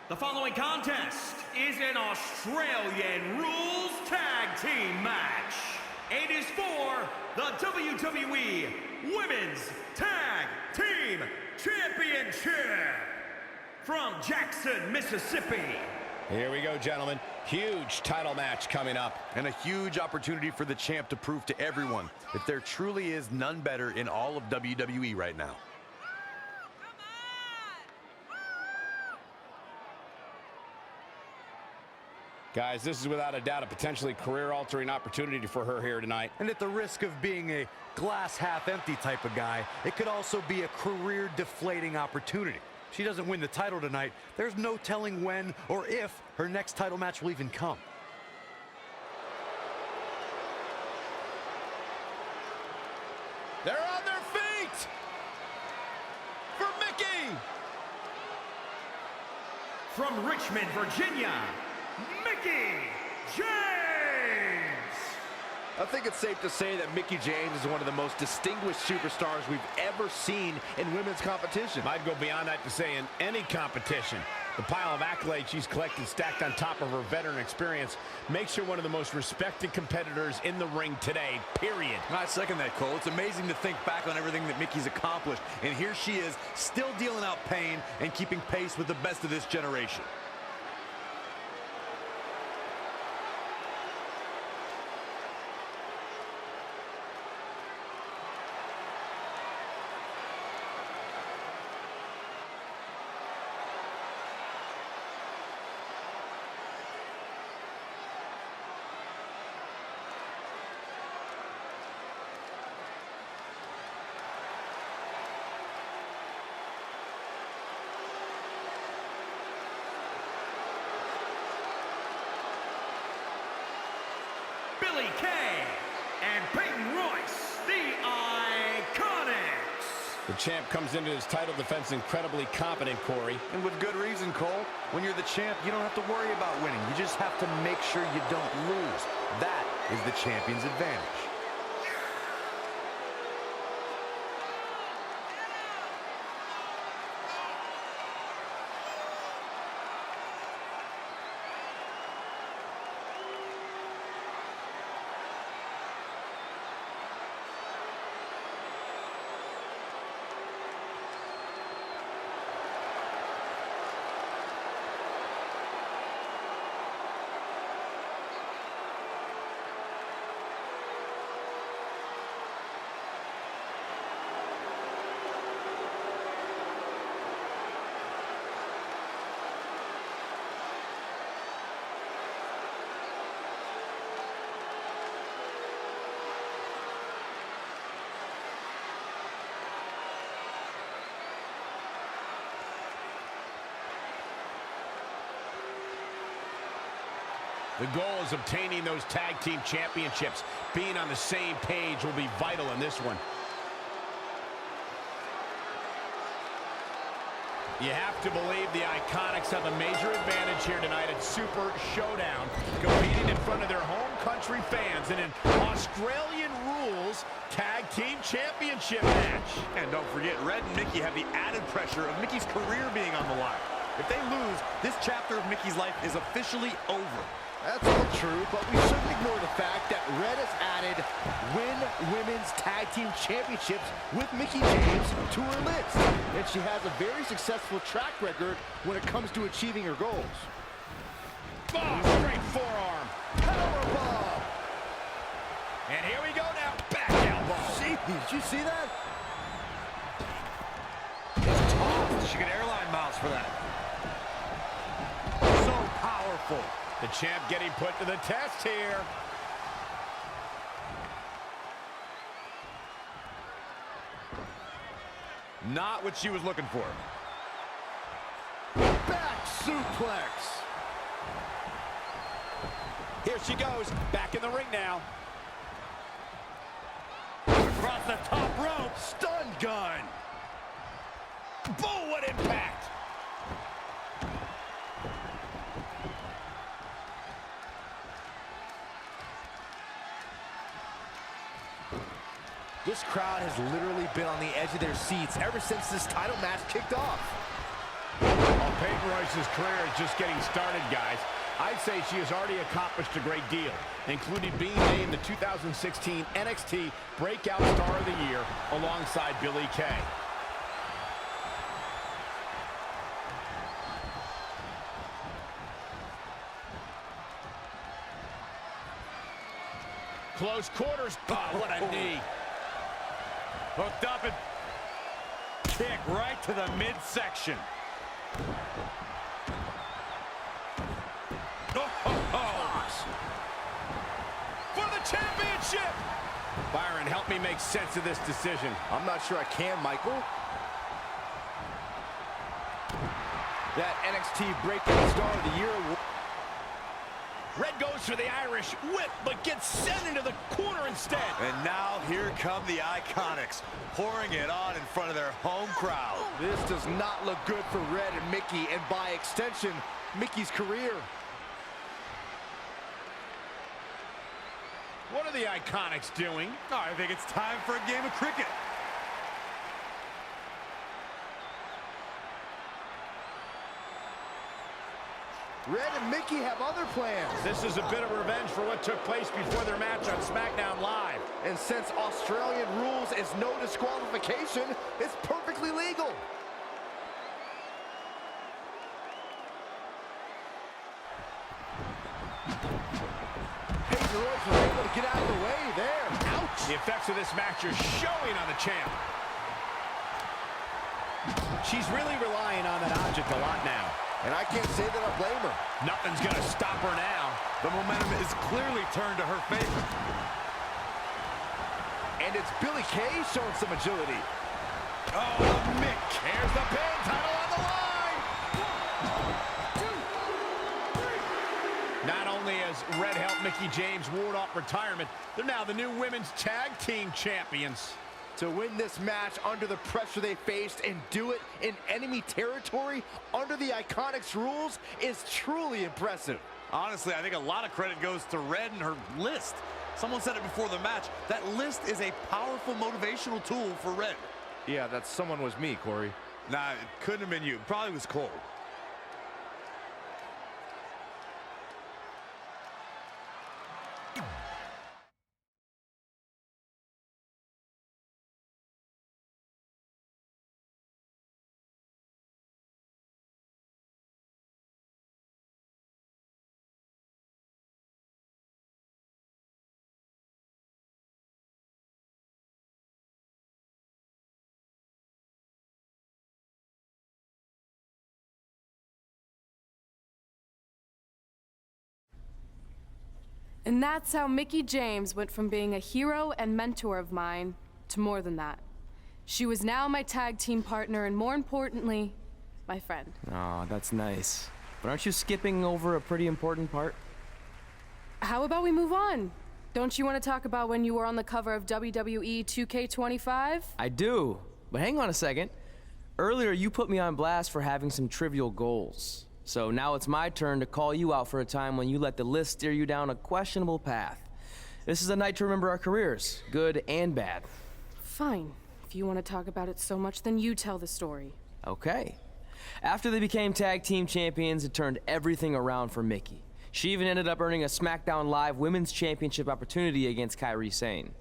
The following contest is an Australian Rules Tag Team match. It is for the WWE Women's Tag Team Championship. From Jackson, Mississippi. Here we go, gentlemen. Huge title match coming up. And a huge opportunity for the champ to prove to everyone that there truly is none better in all of WWE right now. Guys, this is without a doubt a potentially career-altering opportunity for her here tonight. And at the risk of being a glass half-empty type of guy, it could also be a career-deflating opportunity. If she doesn't win the title tonight, there's no telling when or if her next title match will even come. They're on their feet! For Mickey! From Richmond, Virginia, Mickey James! I think it's safe to say that Mickey James is one of the most distinguished superstars we've ever seen in women's competition. I'd go beyond that to say in any competition. The pile of accolades she's collected stacked on top of her veteran experience makes her one of the most respected competitors in the ring today, period. I second that, Cole. It's amazing to think back on everything that Mickey's accomplished. And here she is, still dealing out pain and keeping pace with the best of this generation. Billy Kay and Peyton Royce, the Iconics. The champ comes into his title defense incredibly confident, Corey. And with good reason, Cole. When you're the champ, you don't have to worry about winning. You just have to make sure you don't lose. That is the champion's advantage. The goal is obtaining those tag team championships. Being on the same page will be vital in this one. You have to believe the Iconics have a major advantage here tonight at Super Showdown, competing in front of their home country fans in an Australian Rules Tag Team Championship match. And don't forget, Red and Mickey have the added pressure of Mickey's career being on the line. If they lose, this chapter of Mickey's life is officially over. That's all true, but we shouldn't ignore the fact that Red has added Women's Tag Team Championships with Mickey James to her list. And she has a very successful track record when it comes to achieving her goals. Oh, straight forearm. Powerbomb! And here we go now. Back elbow. Did you see that? It's tough. She got airline miles for that. So powerful. The champ getting put to the test here. Not what she was looking for. Back suplex. Here she goes. Back in the ring now. Across the top rope. Stun gun. Boom, what impact. This crowd has literally been on the edge of their seats ever since this title match kicked off. While Peyton Royce's career is just getting started, guys, I'd say she has already accomplished a great deal, including being named the 2016 NXT Breakout Star of the Year alongside Billie Kay. Close quarters. Oh, what a knee. Hooked up and kick right to the midsection. For the championship! Byron, help me make sense of this decision. I'm not sure I can, Michael. That NXT Breakout Star of the Year award. Red goes for the Irish whip, but gets sent into the corner instead. And now here come the Iconics, pouring it on in front of their home crowd. This does not look good for Red and Mickie, and by extension, Mickie's career. What are the Iconics doing? Oh, I think it's time for a game of cricket. Red and Mickie have other plans. This is a bit of revenge for what took place before their match on SmackDown Live. And since Australian rules is no disqualification, it's perfectly legal. Peyton Royce was able to get out of the way there. Ouch! The effects of this match are showing on the champ. She's really relying on that object a lot now. And I can't say that I blame her. Nothing's gonna stop her now. The momentum is clearly turned to her favor. And it's Billie Kay showing some agility. Oh, Mick. Here's the pin, title on the line. 1, 2, 3. Not only has Red helped Mickie James ward off retirement, they're now the new women's tag team champions. To win this match under the pressure they faced and do it in enemy territory under the Iconics rules is truly impressive. Honestly, I think a lot of credit goes to Red and her list. Someone said it before the match. That list is a powerful motivational tool for Red. Yeah, that someone was me, Corey. Nah, it couldn't have been you. Probably was Cole. And that's how Mickie James went from being a hero and mentor of mine to more than that. She was now my tag team partner and, more importantly, my friend. Aw, that's nice. But aren't you skipping over a pretty important part? How about we move on? Don't you want to talk about when you were on the cover of WWE 2K25? I do, but hang on a second. Earlier, you put me on blast for having some trivial goals. So now it's my turn to call you out for a time when you let the list steer you down a questionable path. This is a night to remember our careers, good and bad. Fine. If you want to talk about it so much, then you tell the story. Okay. After they became tag team champions, it turned everything around for Mickie. She even ended up earning a SmackDown Live Women's Championship opportunity against Kairi Sane.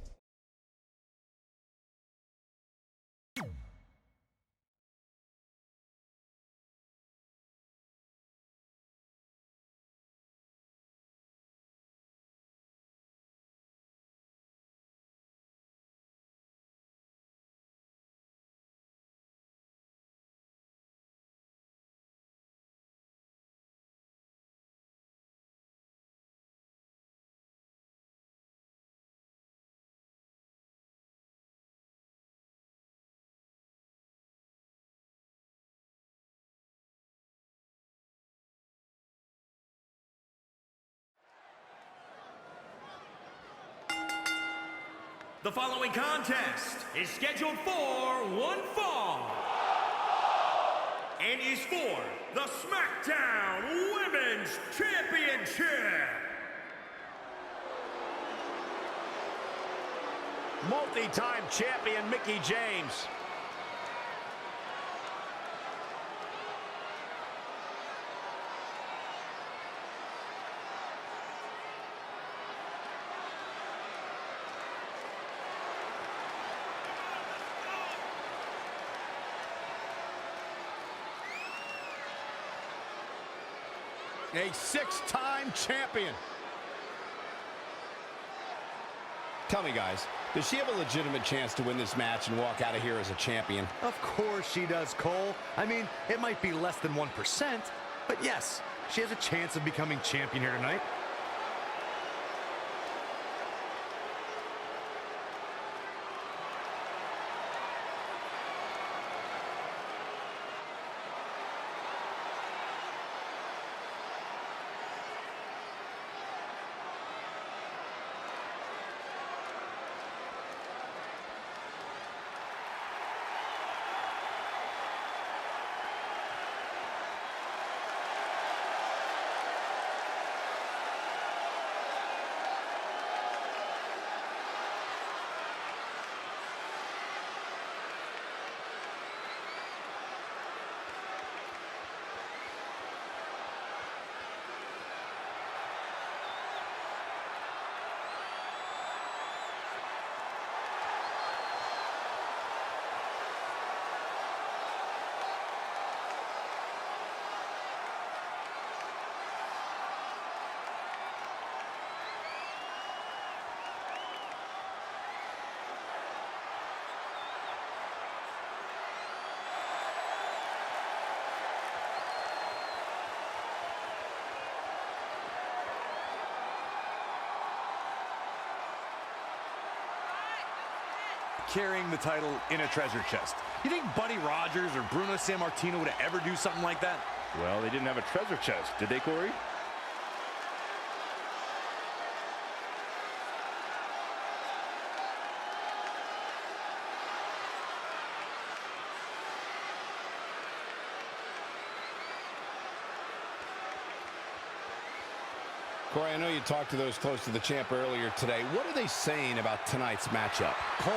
The following contest is scheduled for one fall and is for the SmackDown Women's Championship. Multi-time champion Mickie James. a six-time champion. Tell me, guys, does she have a legitimate chance to win this match and walk out of here as a champion? Of course she does, Cole. I mean, it might be less than 1%, but yes, she has a chance of becoming champion here tonight. Carrying the title in a treasure chest. You think Buddy Rogers or Bruno Sammartino would ever do something like that? Well, they didn't have a treasure chest, did they, Corey? Corey, I know you talked to those close to the champ earlier today. What are they saying about tonight's matchup? Cole,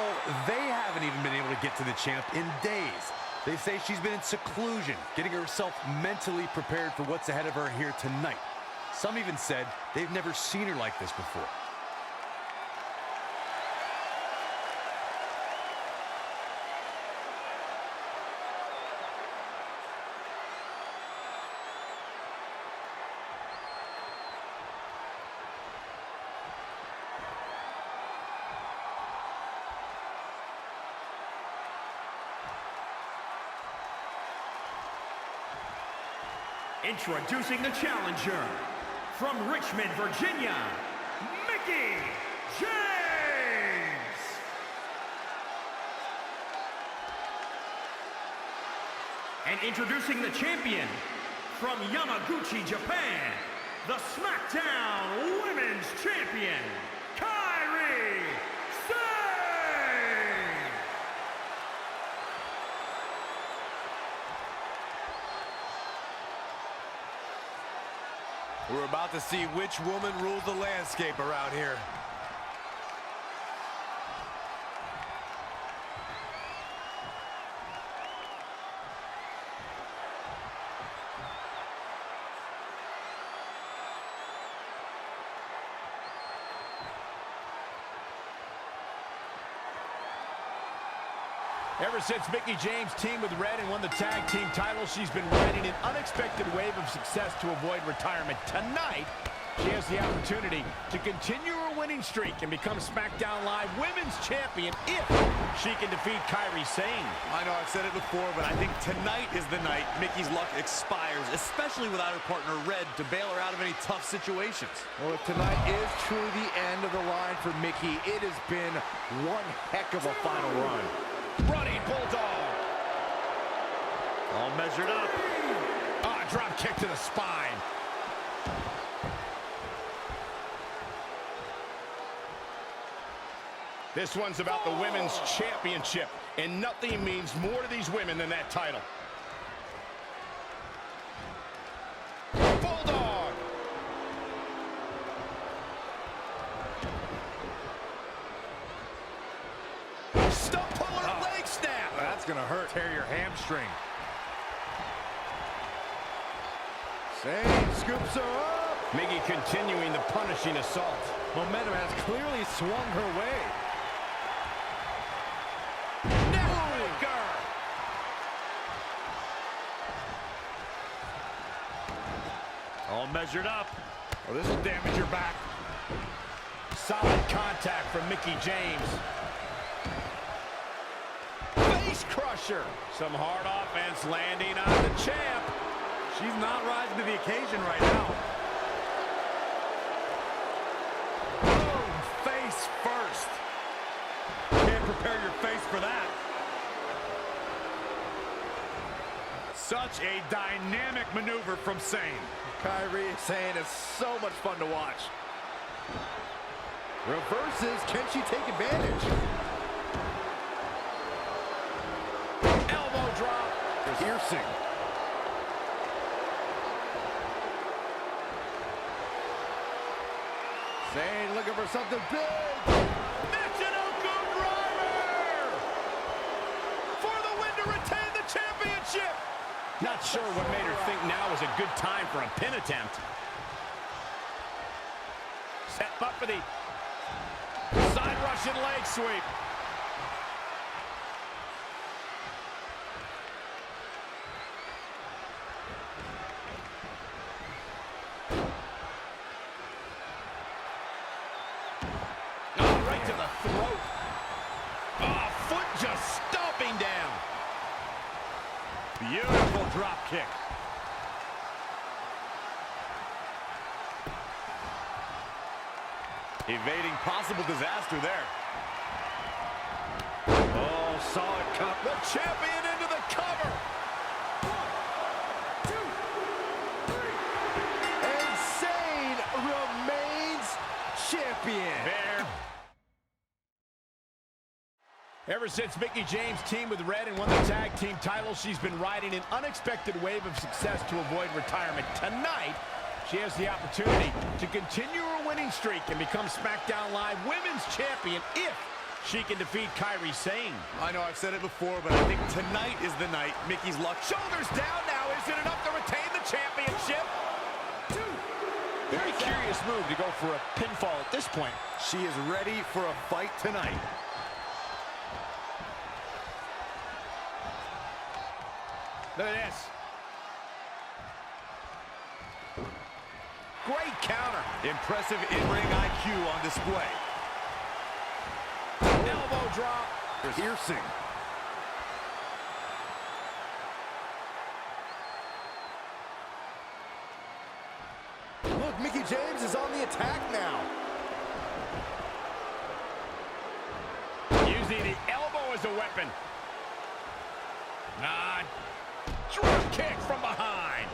they haven't even been able to get to the champ in days. They say she's been in seclusion, getting herself mentally prepared for what's ahead of her here tonight. Some even said they've never seen her like this before. Introducing the challenger, from Richmond, Virginia, Mickie James! And introducing the champion, from Yamaguchi, Japan, the SmackDown Women's Champion, Kairi Sane! We're about to see which woman rules the landscape around here. Ever since Mickie James teamed with Red and won the tag team title, she's been riding an unexpected wave of success to avoid retirement. Tonight, she has the opportunity to continue her winning streak and become SmackDown Live Women's Champion if she can defeat Kairi Sane. I know I've said it before, but I think tonight is the night Mickie's luck expires, especially without her partner Red to bail her out of any tough situations. Well, if tonight is truly the end of the line for Mickie, it has been one heck of a final run. Running Bulldog. All measured up. Ah, drop kick to the spine. This one's about the Women's Championship, and nothing means more to these women than that title. Bulldog. Stump puller leg snap. That's gonna hurt. Tear your hamstring. Sane scoops her up. Mickie continuing the punishing assault. Momentum has clearly swung her way. Neckbreaker. All measured up. Oh, this will damage your back. Solid contact from Mickie James. Face crusher. Some hard offense landing on the champ. She's not rising to the occasion right now. Boom, face first. Can't prepare your face for that. Such a dynamic maneuver from Sane. Kyrie Sane is so much fun to watch. Reverses, can she take advantage? Elbow drop. Piercing. Sane looking for something big. Michinoku driver! For the win to retain the championship! Not sure what made her think now was a good time for a pin attempt. Set up for the side Russian leg sweep. Oh, right to the throat. Oh, foot just stomping down. Beautiful drop kick. Evading possible disaster there. Oh, saw it come. The champion into the cover. And Sane remains champion. There. Ever since Mickie James teamed with Red and won the tag team title, she's been riding an unexpected wave of success to avoid retirement. Tonight, she has the opportunity to continue her winning streak and become SmackDown Live Women's Champion if she can defeat Kyrie Sane. I know I've said it before, but I think tonight is the night Mickie's luck. Shoulders down now. Is it enough to retain the championship? Very curious move to go for a pinfall at this point. She is ready for a fight tonight. Look at this. Great counter. Impressive in-ring IQ on display. Elbow drop. Piercing. Look, Mickie James is on the attack now. Using the elbow as a weapon. Drop kick from behind.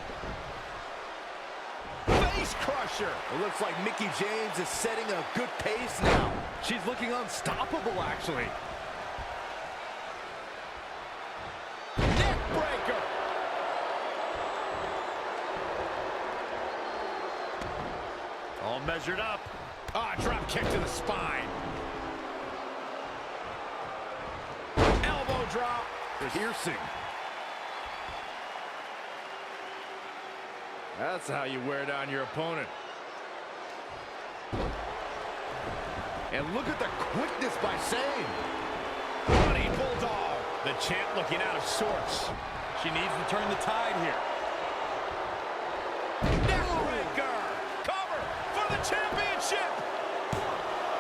Face crusher. It looks like Mickie James is setting a good pace now. She's looking unstoppable, actually. Neck breaker. All measured up. Drop kick to the spine. Elbow drop. Piercing. That's how you wear down your opponent. And look at the quickness by Sane. Running bulldog. The champ looking out of sorts. She needs to turn the tide here. Neckbreaker. Cover for the championship.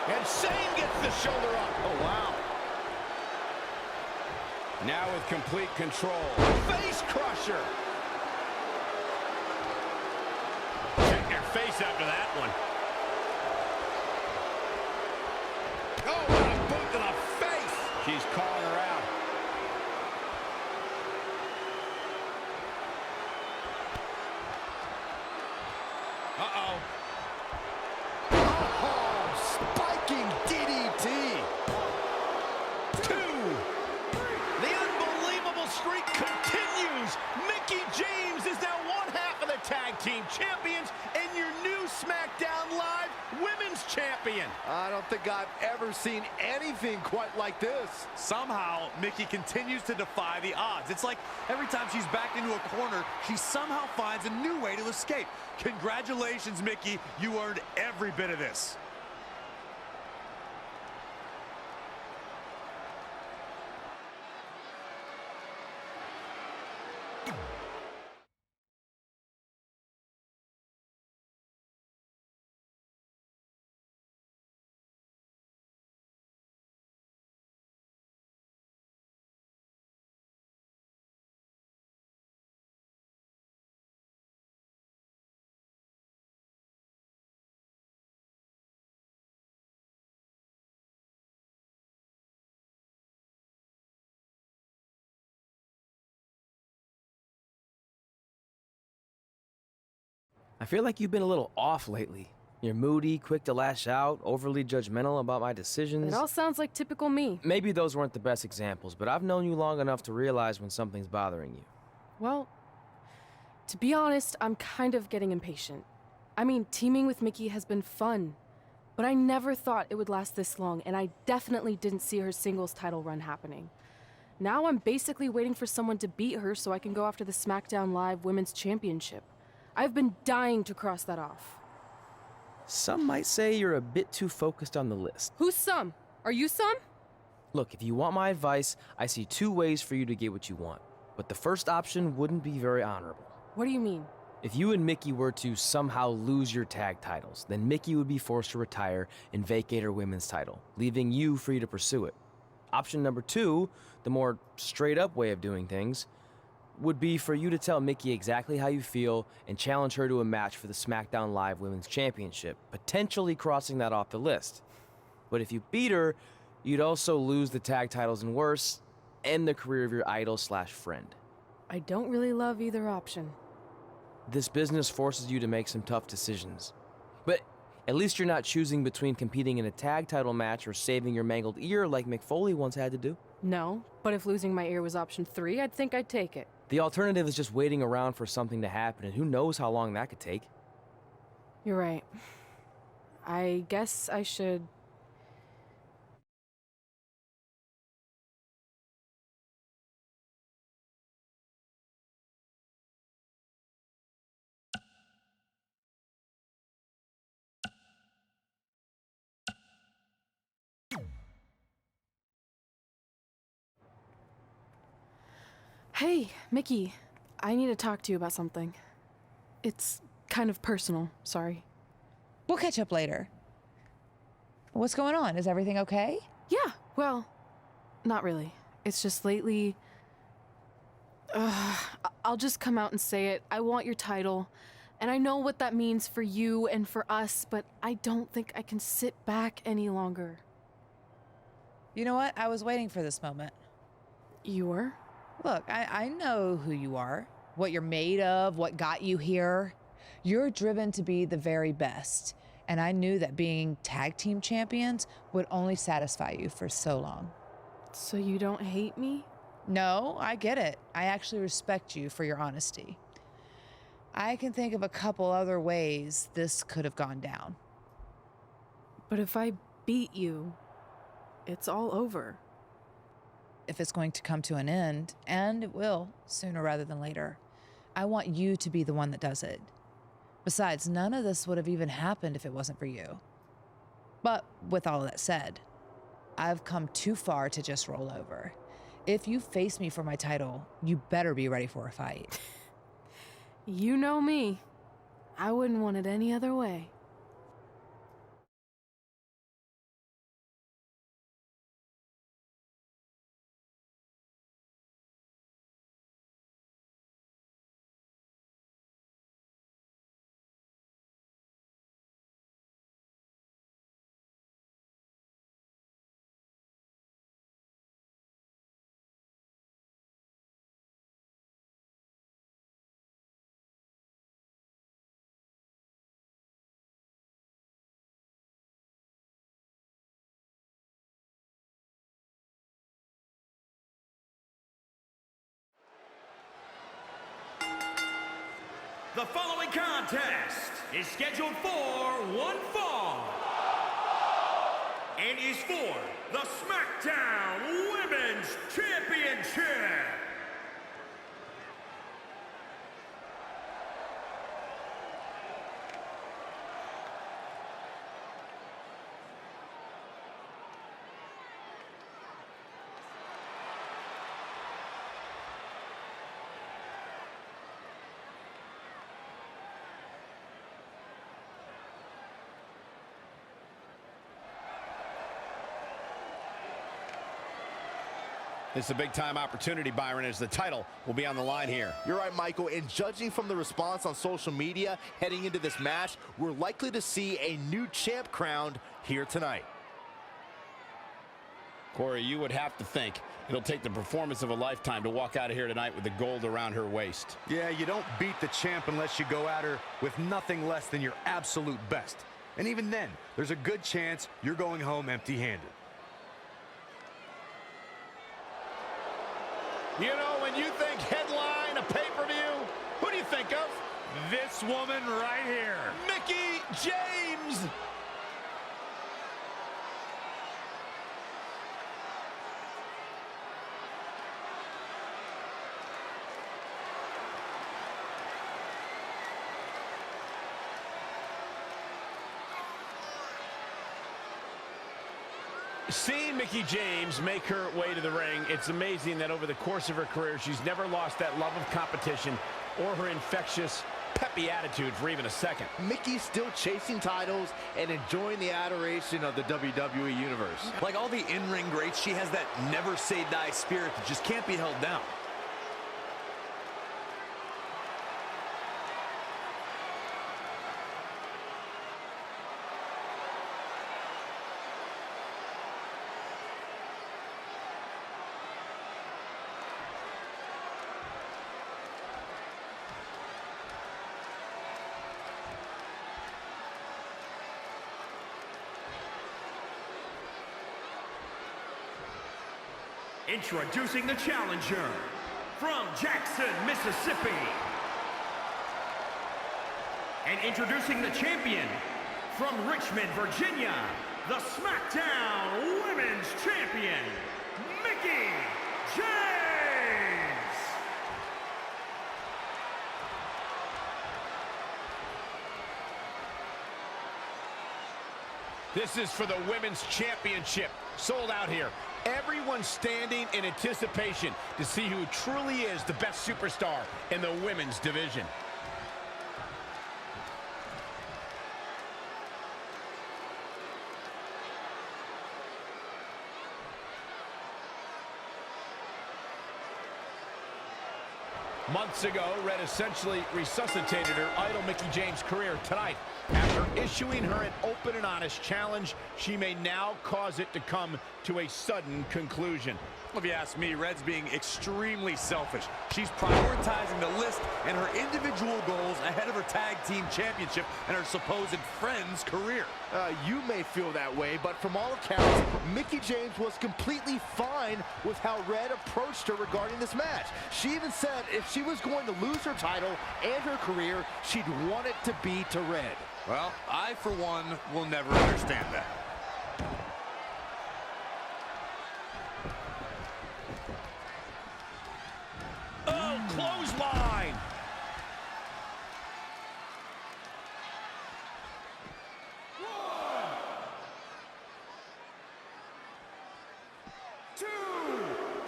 And Sane gets the shoulder up. Oh, wow. Now with complete control. Face crusher. Check your face after that one. Oh, what a boot to the face. She's calling her out. Uh-oh. Oh, spiking DDT. 2. The unbelievable streak continues. Mickie James is now one half of the tag team champions and your new SmackDown Live Women's Champion. I don't think I've ever seen anything quite like this. Somehow, Mickie continues to defy the odds. It's like every time she's backed into a corner, she somehow finds a new way to escape. Congratulations, Mickie. You earned every bit of this. I feel like you've been a little off lately. You're moody, quick to lash out, overly judgmental about my decisions. It all sounds like typical me. Maybe those weren't the best examples, but I've known you long enough to realize when something's bothering you. Well, to be honest, I'm kind of getting impatient. I mean, teaming with Mickey has been fun, but I never thought it would last this long, and I definitely didn't see her singles title run happening. Now I'm basically waiting for someone to beat her so I can go after the SmackDown Live Women's Championship. I've been dying to cross that off. Some might say you're a bit too focused on the list. Who's some? Are you some? Look, if you want my advice, I see two ways for you to get what you want. But the first option wouldn't be very honorable. What do you mean? If you and Mickey were to somehow lose your tag titles, then Mickey would be forced to retire and vacate her women's title, leaving you free to pursue it. Option number two, the more straight-up way of doing things, would be for you to tell Mickey exactly how you feel and challenge her to a match for the SmackDown Live Women's Championship, potentially crossing that off the list. But if you beat her, you'd also lose the tag titles and worse, end the career of your idol/friend. I don't really love either option. This business forces you to make some tough decisions. But at least you're not choosing between competing in a tag title match or saving your mangled ear like Mick Foley once had to do. No, but if losing my ear was option 3, I'd think I'd take it. The alternative is just waiting around for something to happen, and who knows how long that could take. You're right. I guess I should... Hey, Mickey. I need to talk to you about something. It's kind of personal, sorry. We'll catch up later. What's going on? Is everything okay? Yeah, well, not really. It's just lately... I'll just come out and say it. I want your title. And I know what that means for you and for us, but I don't think I can sit back any longer. You know what? I was waiting for this moment. You were? Look, I know who you are, what you're made of, what got you here. You're driven to be the very best. And I knew that being tag team champions would only satisfy you for so long. So you don't hate me? No, I get it. I actually respect you for your honesty. I can think of a couple other ways this could have gone down. But if I beat you, it's all over. If it's going to come to an end, and it will, sooner rather than later, I want you to be the one that does it. Besides, none of this would have even happened if it wasn't for you. But with all of that said, I've come too far to just roll over. If you face me for my title, you better be ready for a fight. You know me. I wouldn't want it any other way. The following contest is scheduled for one fall and is for the SmackDown Women's Championship. This is a big-time opportunity, Byron, as the title will be on the line here. You're right, Michael, and judging from the response on social media heading into this match, we're likely to see a new champ crowned here tonight. Corey, you would have to think it'll take the performance of a lifetime to walk out of here tonight with the gold around her waist. Yeah, you don't beat the champ unless you go at her with nothing less than your absolute best. And even then, there's a good chance you're going home empty-handed. You know, when you think headline, a pay-per-view, who do you think of? This woman right here. Mickie James! Seeing Mickie James make her way to the ring, it's amazing that over the course of her career, she's never lost that love of competition or her infectious, peppy attitude for even a second. Mickie's still chasing titles and enjoying the adoration of the WWE Universe. Like all the in-ring greats, she has that never-say-die spirit that just can't be held down. Introducing the challenger from Jackson, Mississippi. And introducing the champion from Richmond, Virginia, the SmackDown Women's Champion, Mickie James. This is for the Women's Championship. Sold out here. Everyone standing in anticipation to see who truly is the best superstar in the women's division. Months ago, Red essentially resuscitated her idol Mickie James' career. Tonight, after issuing her an open and honest challenge, she may now cause it to come to a sudden conclusion. If you ask me, Red's being extremely selfish. She's prioritizing the list and her individual goals ahead of her tag team championship and her supposed friend's career. You may feel that way, but from all accounts, Mickie James was completely fine with how Red approached her regarding this match. She even said if she was going to lose her title and her career, she'd want it to be to Red. Well, I, for one, will never understand that. Oh, clothesline!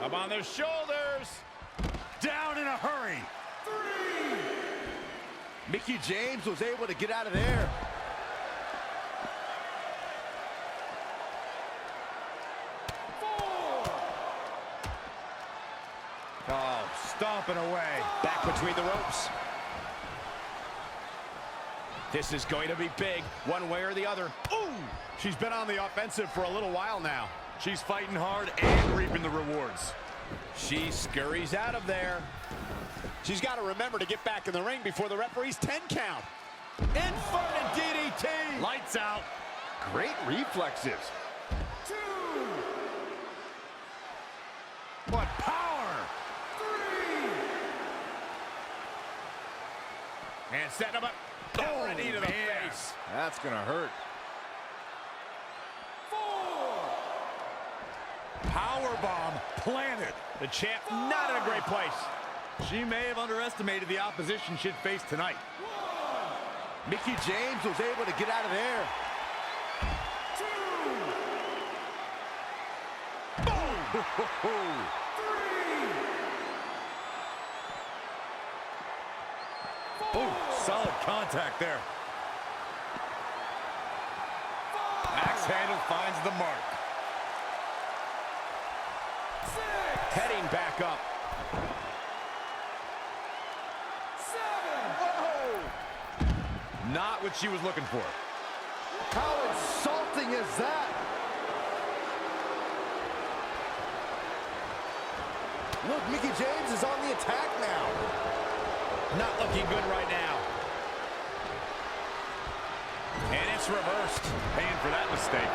Up on their shoulders. Down in a hurry. Mickie James was able to get out of there. Oh, stomping away. Back between the ropes. This is going to be big, one way or the other. Ooh! She's been on the offensive for a little while now. She's fighting hard and reaping the rewards. She scurries out of there. She's got to remember to get back in the ring before the referee's 10 count. Inverted DDT. Lights out. Great reflexes. What power! And setting him up. Oh, knee to the face. That's gonna hurt. Powerbomb planted. The champ not in a great place. She may have underestimated the opposition she'd face tonight. Mickie James was able to get out of there. Oh, solid contact there. Axe handle finds the mark. Heading back up. Not what she was looking for. How insulting is that? Look, Mickie James is on the attack now. Not looking good right now. And it's reversed. Paying for that mistake.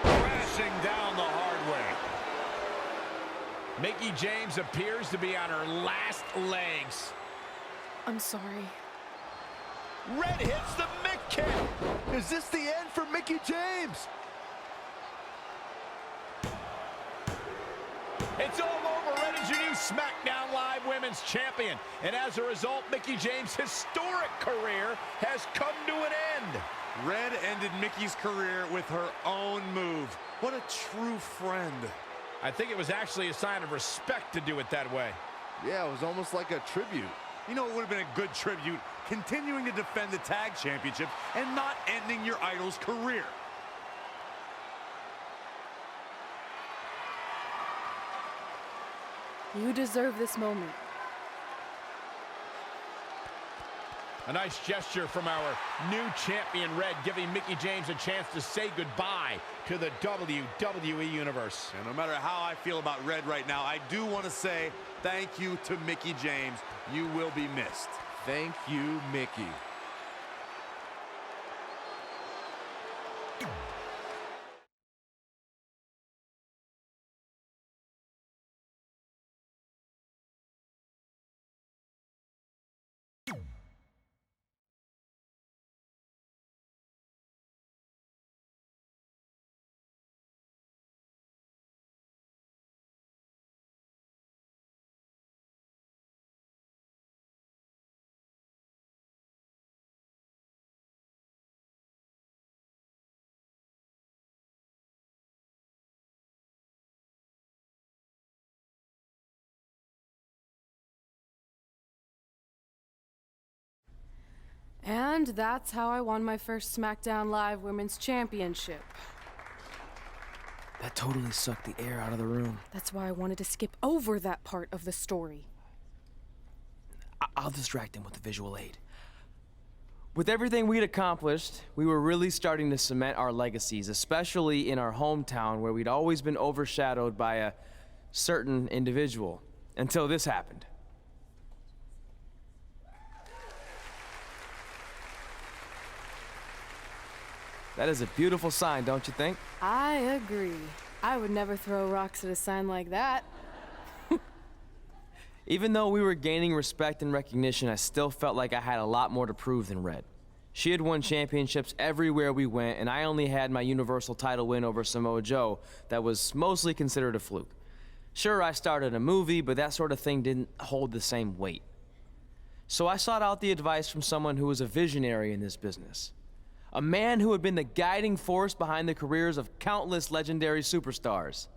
Crashing down the hard way. Mickie James appears to be on her last legs. I'm sorry. Red hits the Mick kick. Is this the end for Mickie James? It's all over. Red is your new SmackDown Live Women's Champion. And as a result, Mickie James' historic career has come to an end. Red ended Mickie's career with her own move. What a true friend. I think it was actually a sign of respect to do it that way. Yeah, it was almost like a tribute. You know, it would have been a good tribute, continuing to defend the tag championship and not ending your idol's career. You deserve this moment. A nice gesture from our new champion, Red, giving Mickie James a chance to say goodbye to the WWE Universe. And no matter how I feel about Red right now, I do want to say thank you to Mickie James. You will be missed. Thank you, Mickie. And that's how I won my first SmackDown Live Women's Championship. That totally sucked the air out of the room. That's why I wanted to skip over that part of the story. I'll distract him with the visual aid. With everything we'd accomplished, we were really starting to cement our legacies, especially in our hometown where we'd always been overshadowed by a certain individual, until this happened. That is a beautiful sign, don't you think? I agree. I would never throw rocks at a sign like that. Even though we were gaining respect and recognition, I still felt like I had a lot more to prove than Red. She had won championships everywhere we went, and I only had my Universal title win over Samoa Joe that was mostly considered a fluke. Sure, I started a movie, but that sort of thing didn't hold the same weight. So I sought out the advice from someone who was a visionary in this business. A man who had been the guiding force behind the careers of countless legendary superstars.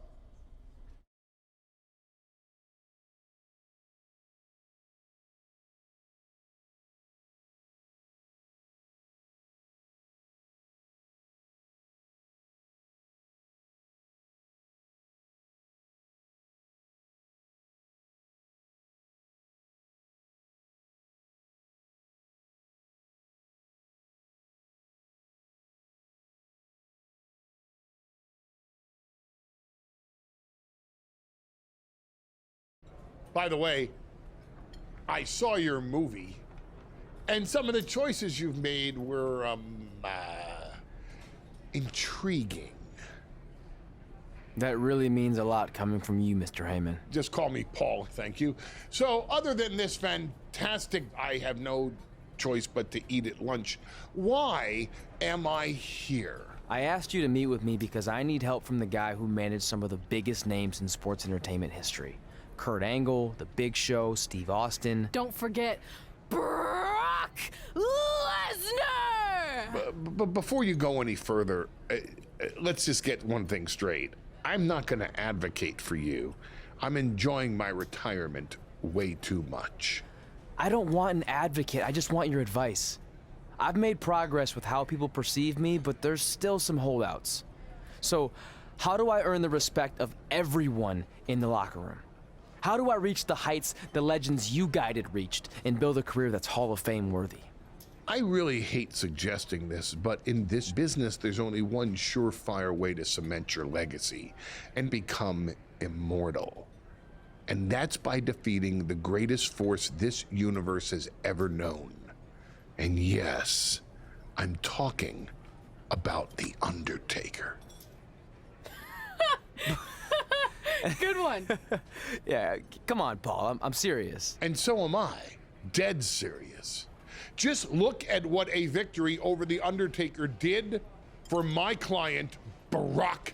By the way, I saw your movie, and some of the choices you've made were, intriguing. That really means a lot coming from you, Mr. Heyman. Just call me Paul, thank you. So, other than this fantastic, I have no choice but to eat at lunch, why am I here? I asked you to meet with me because I need help from the guy who managed some of the biggest names in sports entertainment history. Kurt Angle, The Big Show, Steve Austin. Don't forget Brock Lesnar! But before you go any further, let's just get one thing straight. I'm not going to advocate for you. I'm enjoying my retirement way too much. I don't want an advocate, I just want your advice. I've made progress with how people perceive me, but there's still some holdouts. So, how do I earn the respect of everyone in the locker room? How do I reach the heights the legends you guided reached and build a career that's Hall of Fame worthy? I really hate suggesting this, but in this business, there's only one surefire way to cement your legacy and become immortal. And that's by defeating the greatest force this universe has ever known. And yes, I'm talking about The Undertaker. Good one. Yeah, come on, Paul. I'm serious. And so am I, dead serious. Just look at what a victory over The Undertaker did for my client, Brock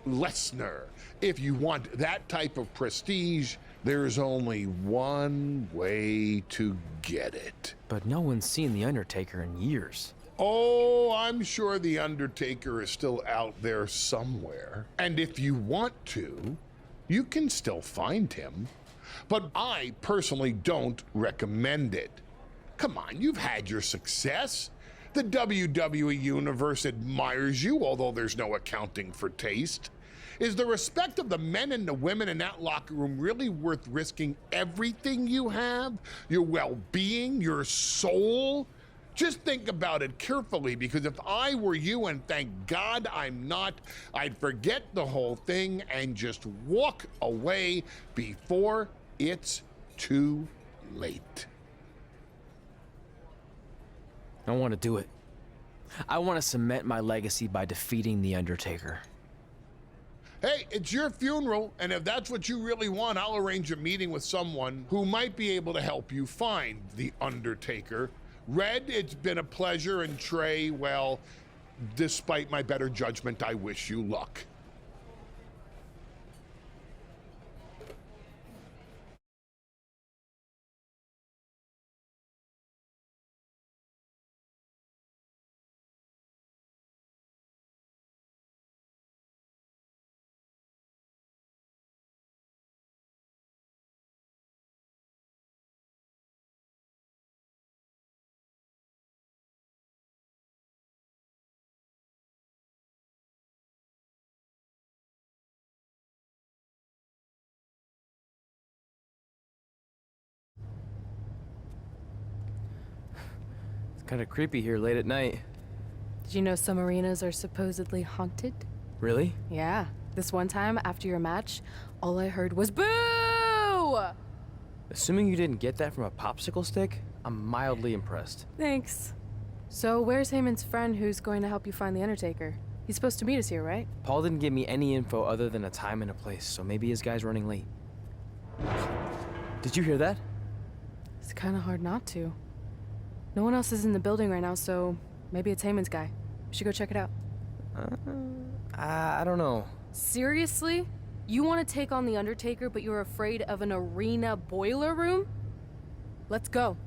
Lesnar. If you want that type of prestige, there's only one way to get it. But no one's seen The Undertaker in years. Oh, I'm sure The Undertaker is still out there somewhere. And if you want to, you can still find him. But I personally don't recommend it. Come on, you've had your success. The WWE Universe admires you, although there's no accounting for taste. Is the respect of the men and the women in that locker room really worth risking everything you have? Your well-being, your soul? Just think about it carefully, because if I were you, and thank God I'm not, I'd forget the whole thing and just walk away before it's too late. I want to do it. I want to cement my legacy by defeating The Undertaker. Hey, it's your funeral, and if that's what you really want, I'll arrange a meeting with someone who might be able to help you find The Undertaker. Red, it's been a pleasure, and Trey, well, despite my better judgment, I wish you luck. It's kind of creepy here late at night. Did you know some arenas are supposedly haunted? Really? Yeah. This one time, after your match, all I heard was boo! Assuming you didn't get that from a popsicle stick, I'm mildly impressed. Thanks. So where's Heyman's friend who's going to help you find The Undertaker? He's supposed to meet us here, right? Paul didn't give me any info other than a time and a place, so maybe his guy's running late. Did you hear that? It's kind of hard not to. No one else is in the building right now, so maybe it's Heyman's guy. We should go check it out. I don't know. Seriously? You want to take on The Undertaker, but you're afraid of an arena boiler room? Let's go.